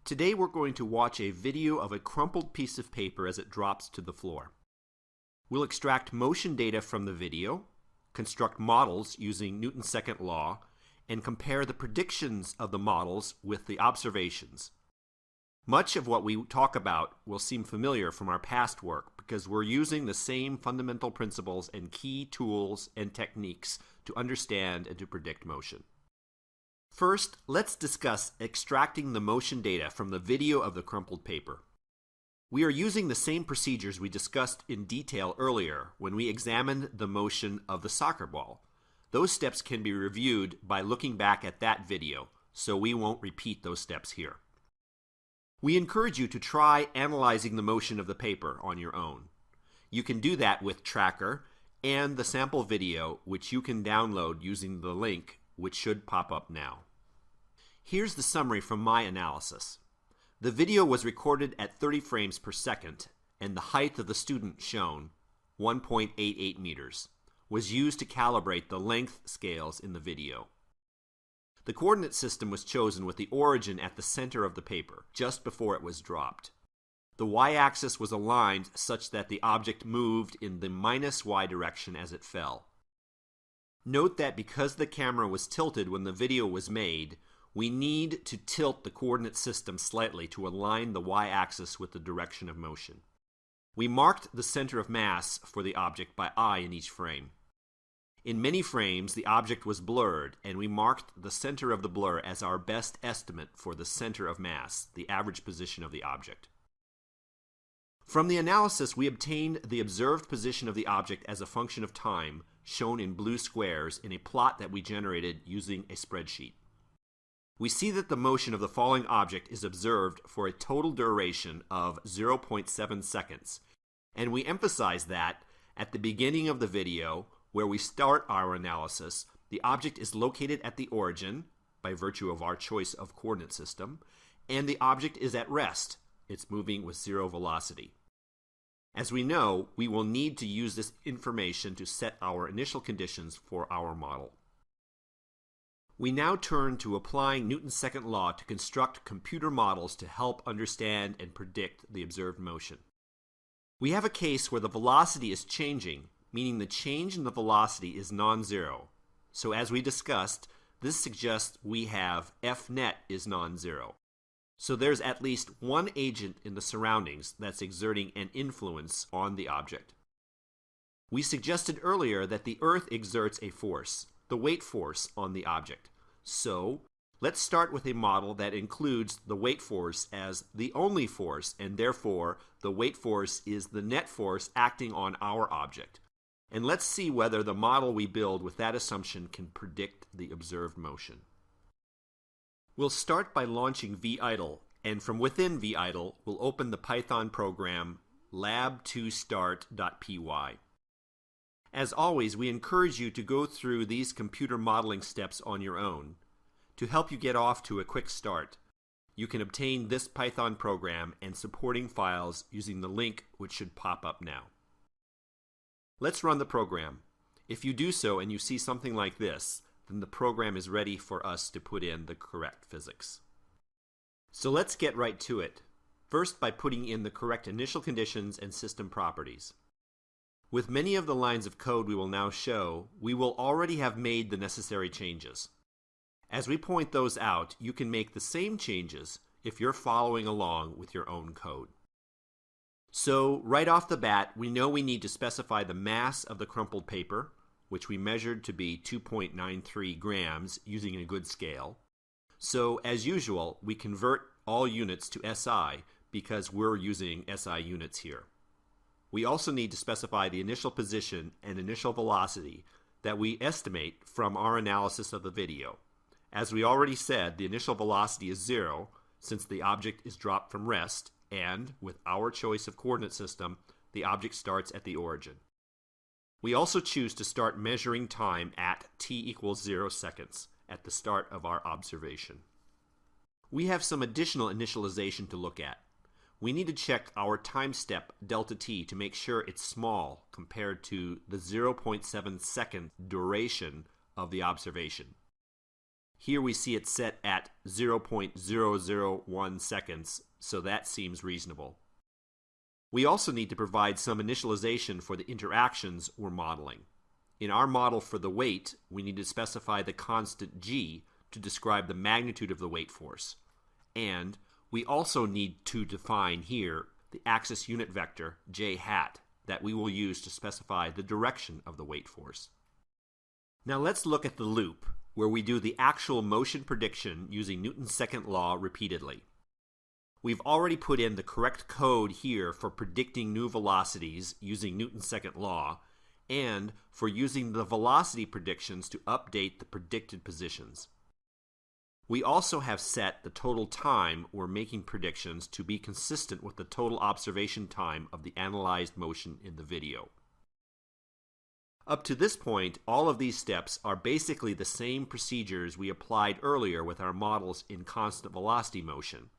Today we're going to watch a video of a crumpled piece of paper as it drops to the floor. We'll extract motion data from the video, construct models using Newton's second law, and compare the predictions of the models with the observations. Much of what we talk about will seem familiar from our past work because we're using the same fundamental principles and key tools and techniques to understand and to predict motion. First, let's discuss extracting the motion data from the video of the crumpled paper. We are using the same procedures we discussed in detail earlier when we examined the motion of the soccer ball. Those steps can be reviewed by looking back at that video, so we won't repeat those steps here. We encourage you to try analyzing the motion of the paper on your own. You can do that with Tracker and the sample video, which you can download using the link which should pop up now. Here's the summary from my analysis. The video was recorded at 30 frames per second, and the height of the student shown, 1.88 meters, was used to calibrate the length scales in the video. The coordinate system was chosen with the origin at the center of the paper, just before it was dropped. The y-axis was aligned such that the object moved in the -y direction as it fell. Note that because the camera was tilted when the video was made, we need to tilt the coordinate system slightly to align the y-axis with the direction of motion. We marked the center of mass for the object by eye in each frame. In many frames, the object was blurred, and we marked the center of the blur as our best estimate for the center of mass, the average position of the object. From the analysis, we obtained the observed position of the object as a function of time, shown in blue squares in a plot that we generated using a spreadsheet. We see that the motion of the falling object is observed for a total duration of 0.7 seconds, and we emphasize that at the beginning of the video, where we start our analysis, the object is located at the origin, by virtue of our choice of coordinate system, and the object is at rest. It's moving with zero velocity. As we know, we will need to use this information to set our initial conditions for our model. We now turn to applying Newton's second law to construct computer models to help understand and predict the observed motion. We have a case where the velocity is changing, meaning the change in the velocity is non-zero. So as we discussed, this suggests we have F net is non-zero. So there's at least one agent in the surroundings that's exerting an influence on the object. We suggested earlier that the Earth exerts a force, the weight force, on the object. So let's start with a model that includes the weight force as the only force, and therefore the weight force is the net force acting on our object. And let's see whether the model we build with that assumption can predict the observed motion. We'll start by launching VIDLE, and from within VIDLE, we'll open the Python program lab2start.py. As always, we encourage you to go through these computer modeling steps on your own. To help you get off to a quick start, you can obtain this Python program and supporting files using the link which should pop up now. Let's run the program. If you do so and you see something like this, then the program is ready for us to put in the correct physics. So let's get right to it. First, by putting in the correct initial conditions and system properties. With many of the lines of code we will now show, we will already have made the necessary changes. As we point those out, you can make the same changes if you're following along with your own code. So right off the bat, we know we need to specify the mass of the crumpled paper, which we measured to be 2.93 grams using a good scale. So as usual, we convert all units to SI because we're using SI units here. We also need to specify the initial position and initial velocity that we estimate from our analysis of the video. As we already said, the initial velocity is 0 since the object is dropped from rest, and with our choice of coordinate system, the object starts at the origin. We also choose to start measuring time at t = 0 seconds at the start of our observation. We have some additional initialization to look at. We need to check our time step delta t to make sure it's small compared to the 0.7 second duration of the observation. Here we see it set at 0.001 seconds, so that seems reasonable. We also need to provide some initialization for the interactions we're modeling. In our model for the weight, we need to specify the constant g to describe the magnitude of the weight force. And we also need to define here the axis unit vector, j hat, that we will use to specify the direction of the weight force. Now let's look at the loop, where we do the actual motion prediction using Newton's second law repeatedly. We've already put in the correct code here for predicting new velocities using Newton's second law, and for using the velocity predictions to update the predicted positions. We also have set the total time we're making predictions to be consistent with the total observation time of the analyzed motion in the video. Up to this point, all of these steps are basically the same procedures we applied earlier with our models in constant velocity motion.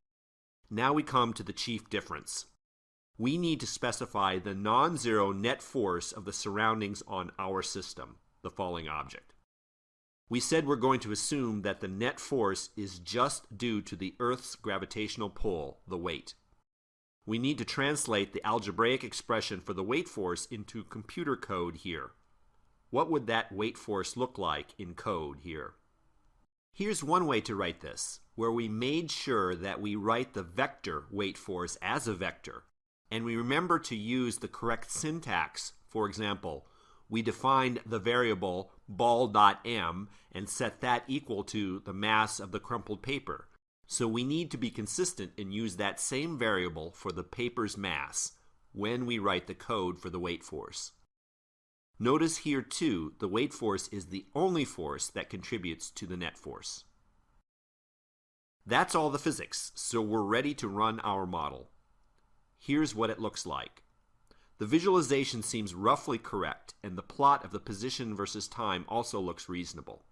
Now we come to the chief difference. We need to specify the non-zero net force of the surroundings on our system, the falling object. We said we're going to assume that the net force is just due to the Earth's gravitational pull, the weight. We need to translate the algebraic expression for the weight force into computer code here. What would that weight force look like in code here? Here's one way to write this, where we made sure that we write the vector weight force as a vector, and we remember to use the correct syntax. For example, we defined the variable ball.m and set that equal to the mass of the crumpled paper. So we need to be consistent and use that same variable for the paper's mass when we write the code for the weight force. Notice here too, the weight force is the only force that contributes to the net force. That's all the physics, so we're ready to run our model. Here's what it looks like. The visualization seems roughly correct, and the plot of the position versus time also looks reasonable.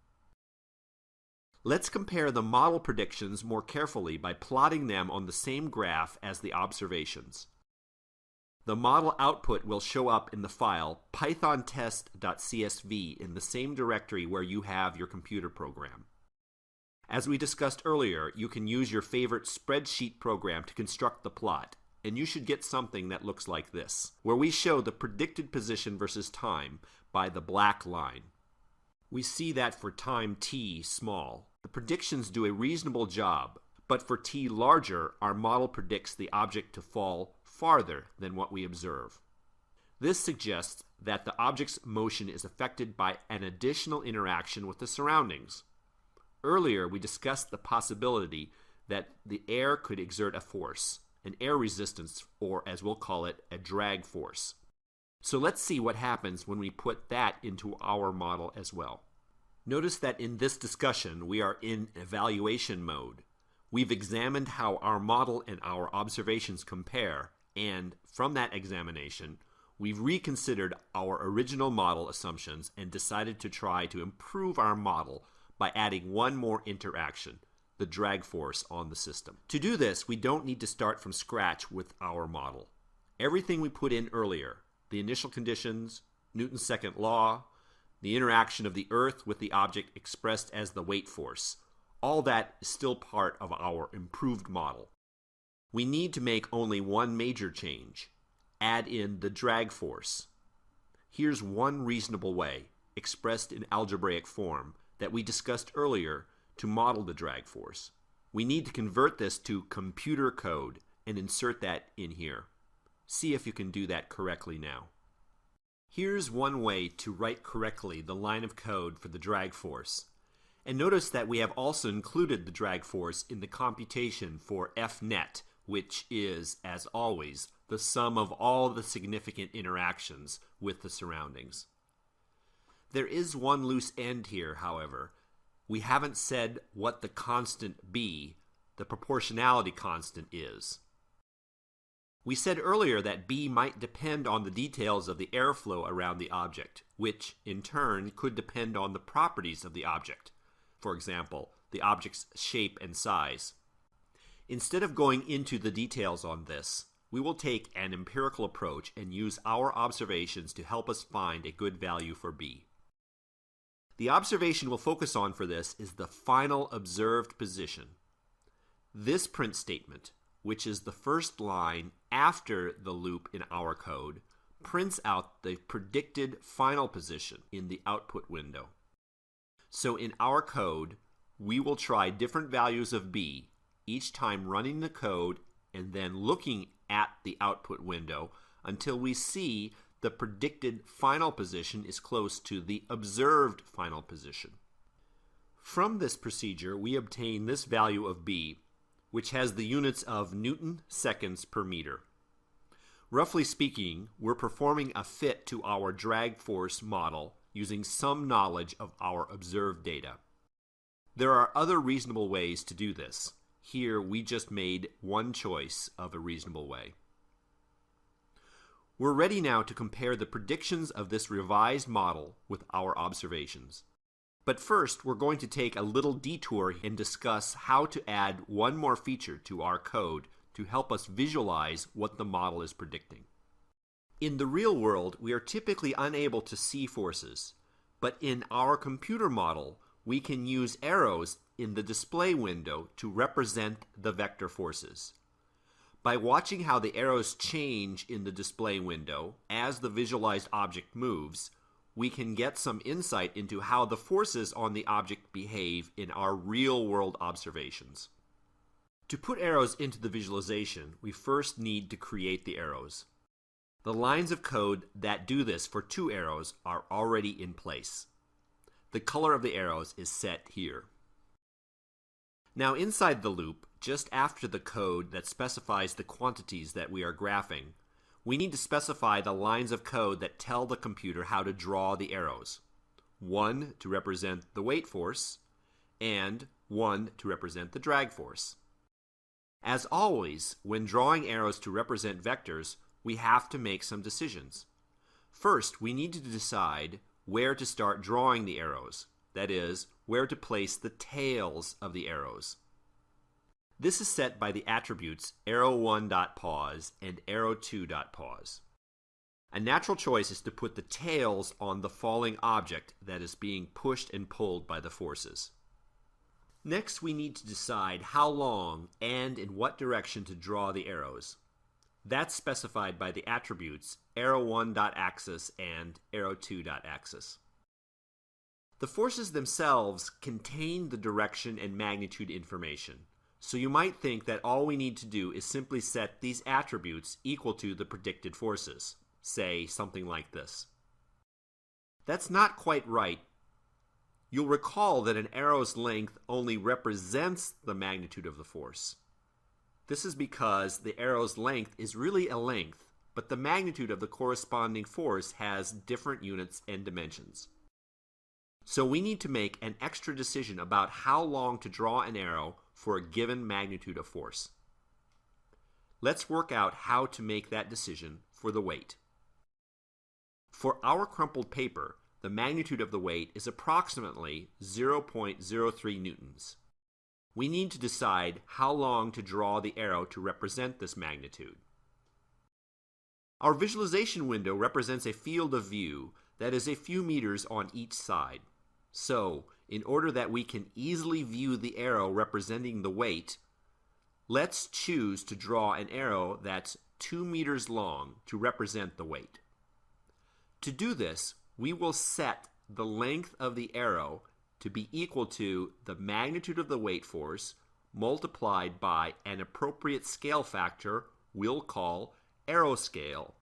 Let's compare the model predictions more carefully by plotting them on the same graph as the observations. The model output will show up in the file pythontest.csv in the same directory where you have your computer program. As we discussed earlier, you can use your favorite spreadsheet program to construct the plot, and you should get something that looks like this, where we show the predicted position versus time by the black line. We see that for time t small, the predictions do a reasonable job, but for t larger, our model predicts the object to fall farther than what we observe. This suggests that the object's motion is affected by an additional interaction with the surroundings. Earlier, we discussed the possibility that the air could exert a force, an air resistance, or as we'll call it, a drag force. So let's see what happens when we put that into our model as well. Notice that in this discussion, we are in evaluation mode. We've examined how our model and our observations compare, and from that examination, we've reconsidered our original model assumptions and decided to try to improve our model by adding one more interaction, the drag force on the system. To do this, we don't need to start from scratch with our model. Everything we put in earlier, the initial conditions, Newton's second law, the interaction of the Earth with the object expressed as the weight force, all that is still part of our improved model. We need to make only one major change, add in the drag force. Here's one reasonable way, expressed in algebraic form, that we discussed earlier to model the drag force. We need to convert this to computer code and insert that in here. See if you can do that correctly now. Here's one way to write correctly the line of code for the drag force. And notice that we have also included the drag force in the computation for Fnet, which is, as always, the sum of all the significant interactions with the surroundings. There is one loose end here, however. We haven't said what the constant b, the proportionality constant, is. We said earlier that b might depend on the details of the airflow around the object, which, in turn, could depend on the properties of the object. For example, the object's shape and size. Instead of going into the details on this, we will take an empirical approach and use our observations to help us find a good value for b. The observation we'll focus on for this is the final observed position. This print statement, which is the first line after the loop in our code, prints out the predicted final position in the output window. So in our code, we will try different values of b each time running the code and then looking at the output window until we see the predicted final position is close to the observed final position. From this procedure, we obtain this value of b, which has the units of Newton seconds per meter. Roughly speaking, we're performing a fit to our drag force model using some knowledge of our observed data. There are other reasonable ways to do this. Here, we just made one choice of a reasonable way. We're ready now to compare the predictions of this revised model with our observations. But first, we're going to take a little detour and discuss how to add one more feature to our code to help us visualize what the model is predicting. In the real world, we are typically unable to see forces, but in our computer model, we can use arrows in the display window to represent the vector forces. By watching how the arrows change in the display window as the visualized object moves, we can get some insight into how the forces on the object behave in our real-world observations. To put arrows into the visualization, we first need to create the arrows. The lines of code that do this for 2 arrows are already in place. The color of the arrows is set here. Now inside the loop, just after the code that specifies the quantities that we are graphing, we need to specify the lines of code that tell the computer how to draw the arrows. 1 to represent the weight force, and 1 to represent the drag force. As always, when drawing arrows to represent vectors, we have to make some decisions. First, we need to decide where to start drawing the arrows, that is, where to place the tails of the arrows. This is set by the attributes arrow1.pause and arrow2.pause. A natural choice is to put the tails on the falling object that is being pushed and pulled by the forces. Next, we need to decide how long and in what direction to draw the arrows. That's specified by the attributes arrow1.axis and arrow2.axis. The forces themselves contain the direction and magnitude information, so you might think that all we need to do is simply set these attributes equal to the predicted forces, say something like this. That's not quite right. You'll recall that an arrow's length only represents the magnitude of the force. This is because the arrow's length is really a length, but the magnitude of the corresponding force has different units and dimensions. So we need to make an extra decision about how long to draw an arrow for a given magnitude of force. Let's work out how to make that decision for the weight. For our crumpled paper, the magnitude of the weight is approximately 0.03 newtons. We need to decide how long to draw the arrow to represent this magnitude. Our visualization window represents a field of view that is a few meters on each side. So, in order that we can easily view the arrow representing the weight, let's choose to draw an arrow that's 2 meters long to represent the weight. To do this, we will set the length of the arrow to be equal to the magnitude of the weight force multiplied by an appropriate scale factor we'll call arrow scale.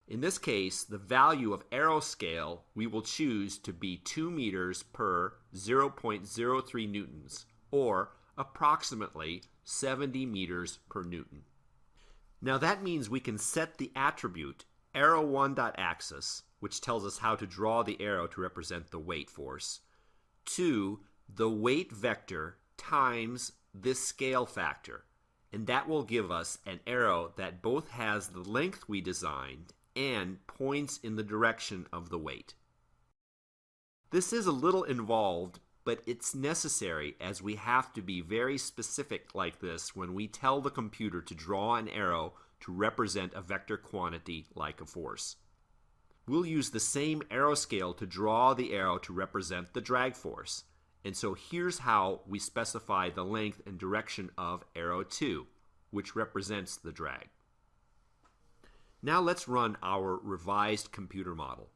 In this case, the value of arrow scale we will choose to be 2 meters per 0.03 newtons, or approximately 70 meters per newton. Now that means we can set the attribute arrow1.axis, which tells us how to draw the arrow to represent the weight force, to the weight vector times this scale factor, and that will give us an arrow that both has the length we designed and points in the direction of the weight. This is a little involved, but it's necessary as we have to be very specific like this when we tell the computer to draw an arrow to represent a vector quantity like a force. We'll use the same arrow scale to draw the arrow to represent the drag force. And so here's how we specify the length and direction of arrow 2, which represents the drag. Now let's run our revised computer model.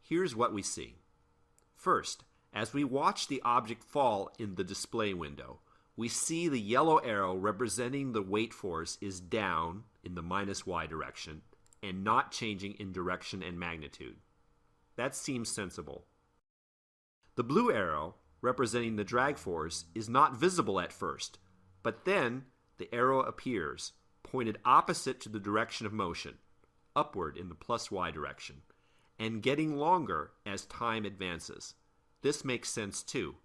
Here's what we see. First, as we watch the object fall in the display window, we see the yellow arrow representing the weight force is down in the -y direction and not changing in direction and magnitude. That seems sensible. The blue arrow representing the drag force is not visible at first, but then the arrow appears, pointed opposite to the direction of motion, upward in the +y direction, and getting longer as time advances. This makes sense too.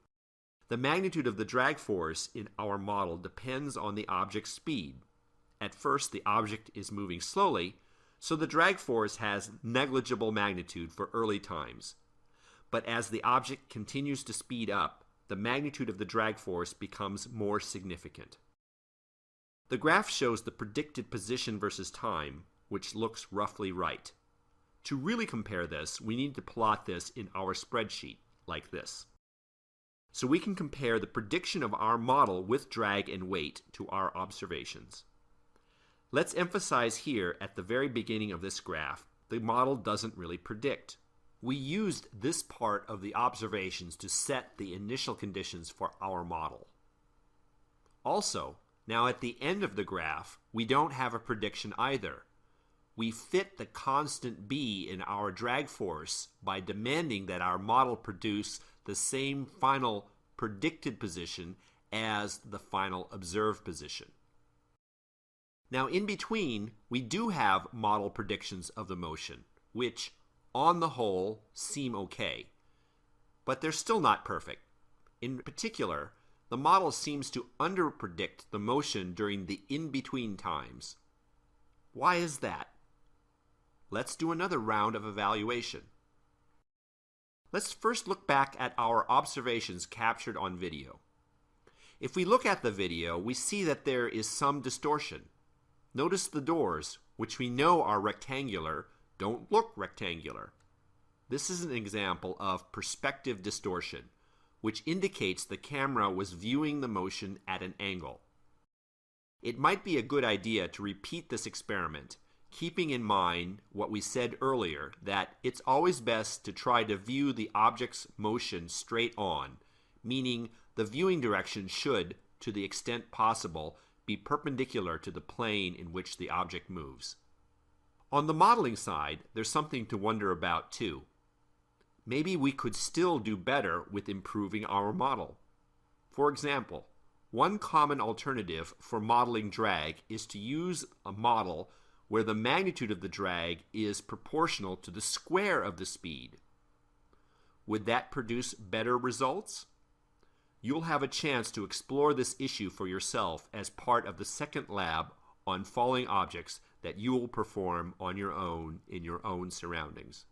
The magnitude of the drag force in our model depends on the object's speed. At first, the object is moving slowly, so the drag force has negligible magnitude for early times. But as the object continues to speed up, the magnitude of the drag force becomes more significant. The graph shows the predicted position versus time, which looks roughly right. To really compare this, we need to plot this in our spreadsheet, like this. So we can compare the prediction of our model with drag and weight to our observations. Let's emphasize here at the very beginning of this graph, the model doesn't really predict. We used this part of the observations to set the initial conditions for our model. Also, now at the end of the graph, we don't have a prediction either. We fit the constant b in our drag force by demanding that our model produce the same final predicted position as the final observed position. Now in between, we do have model predictions of the motion, which on the whole seem okay, but they're still not perfect. In particular, the model seems to underpredict the motion during the in-between times. Why is that? Let's do another round of evaluation. Let's first look back at our observations captured on video. If we look at the video, we see that there is some distortion. Notice the doors, which we know are rectangular, don't look rectangular. This is an example of perspective distortion, which indicates the camera was viewing the motion at an angle. It might be a good idea to repeat this experiment, keeping in mind what we said earlier, that it's always best to try to view the object's motion straight on, meaning the viewing direction should, to the extent possible, be perpendicular to the plane in which the object moves. On the modeling side, there's something to wonder about too. Maybe we could still do better with improving our model. For example, one common alternative for modeling drag is to use a model where the magnitude of the drag is proportional to the square of the speed. Would that produce better results? You'll have a chance to explore this issue for yourself as part of the second lab on falling objects that you will perform on your own in your own surroundings.